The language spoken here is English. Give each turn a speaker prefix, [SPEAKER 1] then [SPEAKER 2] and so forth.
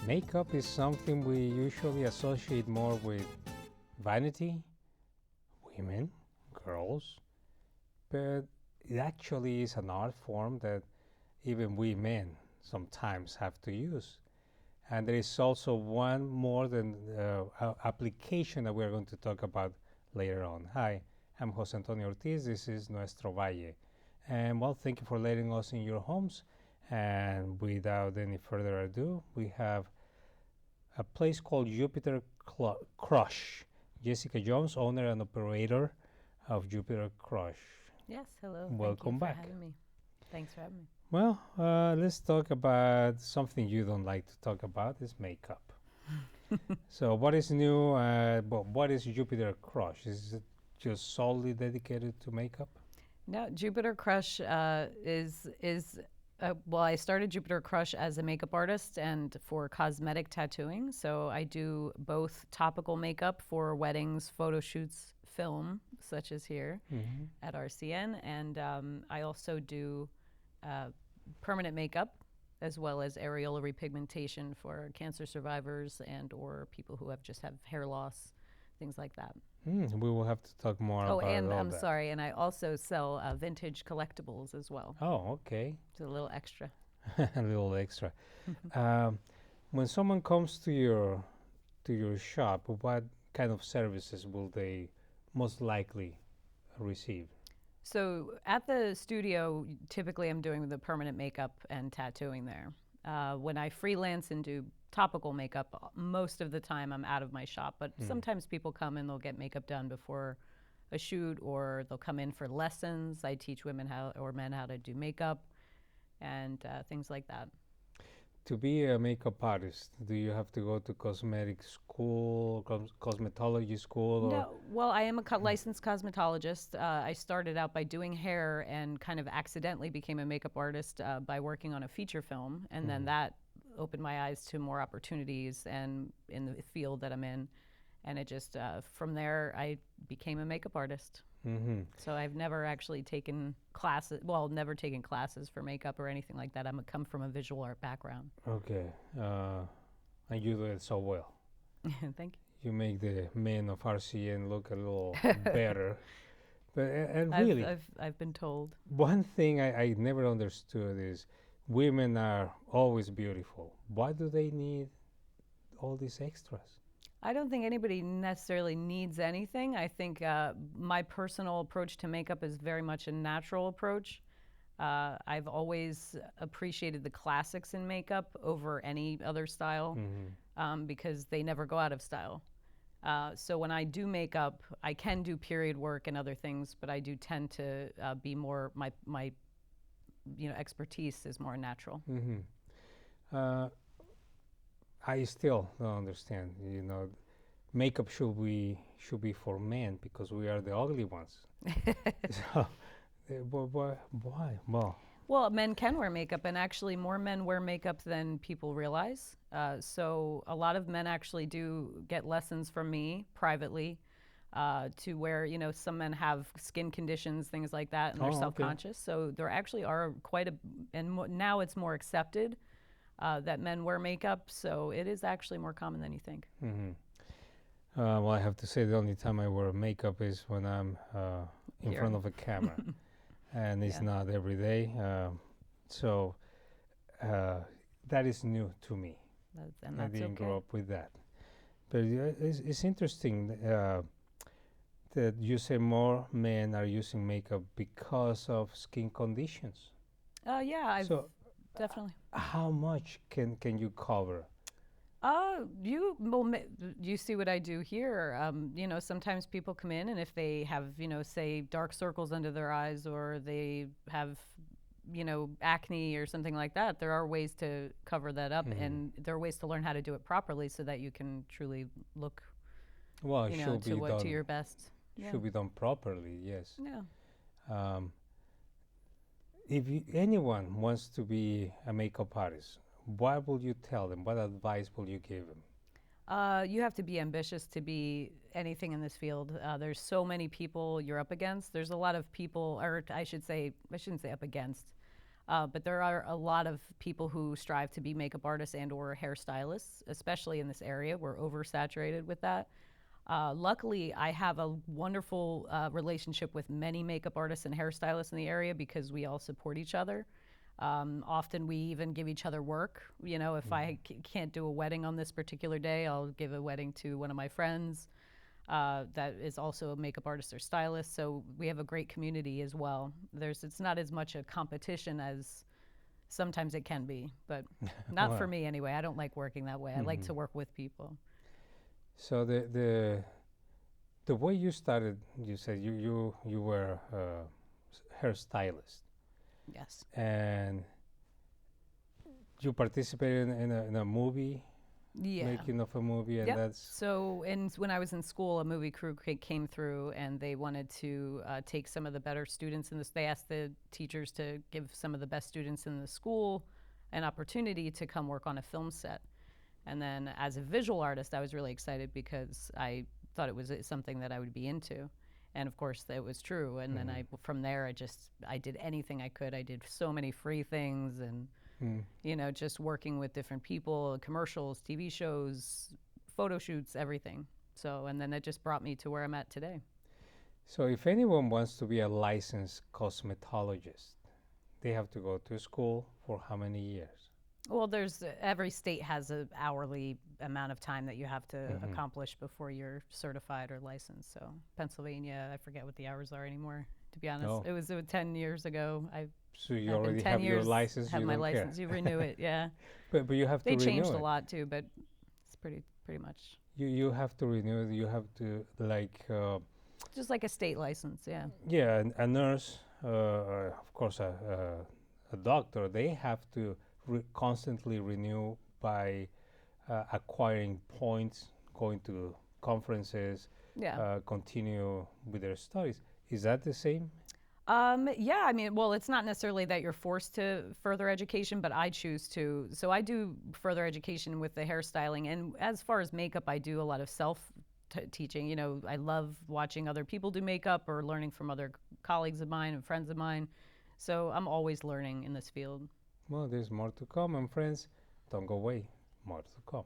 [SPEAKER 1] Makeup is something we usually associate more with vanity, women, girls, but it actually is an art form that even we men sometimes have to use. And there is also one more than application that we're going to talk about later on. Hi, I'm Host Tony Ortiz. This is Nuestro Valle. And well, thank you for letting us in your homes. And without any further ado, we have a place called Jupiter Crush. Jessica Jones, owner and operator of Jupiter Crush.
[SPEAKER 2] Yes, hello.
[SPEAKER 1] Welcome back.
[SPEAKER 2] Thank you for having me. Thanks for having me.
[SPEAKER 1] Well, let's talk about something you don't like to talk about is makeup. So what is new? What is Jupiter Crush? Is it just solely dedicated to makeup?
[SPEAKER 2] No, Jupiter Crush well, I started Jupiter Crush as a makeup artist and for cosmetic tattooing. So I do both topical makeup for weddings, photo shoots, film, such as here at RCN, and I also do permanent makeup as well as areola repigmentation for cancer survivors and or people who just have hair loss, things like that.
[SPEAKER 1] We will have to talk more about
[SPEAKER 2] and
[SPEAKER 1] all
[SPEAKER 2] I'm
[SPEAKER 1] that.
[SPEAKER 2] sorry, and I also sell vintage collectibles as well.
[SPEAKER 1] Oh, okay.
[SPEAKER 2] It's a little extra.
[SPEAKER 1] A little extra. When someone comes to your shop, what kind of services will they most likely receive?
[SPEAKER 2] So at the studio, typically I'm doing the permanent makeup and tattooing there. When I freelance and do topical makeup, most of the time I'm out of my shop, but sometimes people come and they'll get makeup done before a shoot, or they'll come in for lessons. I teach women or men how to do makeup and things like that.
[SPEAKER 1] To be a makeup artist, do you have to go to cosmetic school, cosmetology school?
[SPEAKER 2] No, well, I am a licensed cosmetologist. I started out by doing hair and kind of accidentally became a makeup artist by working on a feature film, and then that opened my eyes to more opportunities and in the field that I'm in, and it just from there I became a makeup artist. So I've never actually taken classes. Well, never taken classes for makeup or anything like that. I come from a visual art background.
[SPEAKER 1] Okay, and you do it so well.
[SPEAKER 2] Thank
[SPEAKER 1] You make the men of RCN look a little better. But and
[SPEAKER 2] you.
[SPEAKER 1] really,
[SPEAKER 2] I've been told.
[SPEAKER 1] one thing I never understood is women are always beautiful. Why do they need all these extras?
[SPEAKER 2] I don't think anybody necessarily needs anything. I think my personal approach to makeup is very much a natural approach. I've always appreciated the classics in makeup over any other style because they never go out of style. So when I do makeup, I can do period work and other things, but I do tend to be more, my expertise is more natural.
[SPEAKER 1] I still don't understand. Makeup should be for men because we are the ugly ones. So, why?
[SPEAKER 2] Well, men can wear makeup, and actually more men wear makeup than people realize. So a lot of men actually do get lessons from me privately to wear, some men have skin conditions, things like that, and they're self-conscious. So there actually are now it's more accepted that men wear makeup, so it is actually more common than you think.
[SPEAKER 1] Well, I have to say the only time I wear makeup is when I'm in front of a camera, and it's not every day. So that is new to me. I didn't grow up with that. But it's interesting that you say more men are using makeup because of skin conditions.
[SPEAKER 2] Definitely.
[SPEAKER 1] How much can you cover?
[SPEAKER 2] You see what I do here. Sometimes people come in, and if they have, say, dark circles under their eyes, or they have, acne or something like that, there are ways to cover that up, and there are ways to learn how to do it properly so that you can truly look, to your best.
[SPEAKER 1] Should be done properly, yes.
[SPEAKER 2] Yeah.
[SPEAKER 1] If anyone wants to be a makeup artist, what will you tell them? What advice will you give them?
[SPEAKER 2] You have to be ambitious to be anything in this field. There's so many people you're up against. There's a lot of people, or I shouldn't say up against. But there are a lot of people who strive to be makeup artists and or hairstylists, especially in this area. We're oversaturated with that. Luckily, I have a wonderful relationship with many makeup artists and hairstylists in the area because we all support each other. Often we even give each other work. You know, if I can't do a wedding on this particular day, I'll give a wedding to one of my friends that is also a makeup artist or stylist. So we have a great community as well. It's not as much a competition as sometimes it can be, but not for me anyway. I don't like working that way. I like to work with people.
[SPEAKER 1] So the way you started, you said you were a hairstylist.
[SPEAKER 2] Yes.
[SPEAKER 1] And you participated in a movie,
[SPEAKER 2] Yeah.
[SPEAKER 1] making of a movie, and
[SPEAKER 2] Yep.
[SPEAKER 1] that's
[SPEAKER 2] So, when I was in school, a movie crew came through, and they wanted to take some of the better students in this. They asked the teachers to give some of the best students in the school an opportunity to come work on a film set. And then, as a visual artist, I was really excited because I thought it was something that I would be into. And of course, that was true. And then from there, I did anything I could. I did so many free things, and just working with different people, commercials, TV shows, photo shoots, everything. So, and then that just brought me to where I'm at today.
[SPEAKER 1] So if anyone wants to be a licensed cosmetologist, they have to go to school for how many years?
[SPEAKER 2] Well, every state has an hourly amount of time that you have to accomplish before you're certified or licensed. So Pennsylvania, I forget what the hours are anymore. To be honest,
[SPEAKER 1] Oh.
[SPEAKER 2] it was 10 years ago.
[SPEAKER 1] So you
[SPEAKER 2] I've been
[SPEAKER 1] already
[SPEAKER 2] 10
[SPEAKER 1] have your
[SPEAKER 2] years,
[SPEAKER 1] license.
[SPEAKER 2] have
[SPEAKER 1] You
[SPEAKER 2] my
[SPEAKER 1] don't care.
[SPEAKER 2] license. You renew it, yeah.
[SPEAKER 1] But you have to
[SPEAKER 2] They
[SPEAKER 1] renew
[SPEAKER 2] changed
[SPEAKER 1] it.
[SPEAKER 2] a lot too, but it's pretty much
[SPEAKER 1] You have to renew it. You have to
[SPEAKER 2] just like a state license, yeah.
[SPEAKER 1] yeah, a nurse, of course, a doctor. They have to constantly renew by acquiring points, going to conferences,
[SPEAKER 2] Yeah.
[SPEAKER 1] continue with their studies. Is that the same?
[SPEAKER 2] Yeah, I mean, well, it's not necessarily that you're forced to further education, but I choose to. So I do further education with the hairstyling. And as far as makeup, I do a lot of teaching. You know, I love watching other people do makeup or learning from other colleagues of mine and friends of mine. So I'm always learning in this field.
[SPEAKER 1] Well, there's more to come, and friends, don't go away. More to come.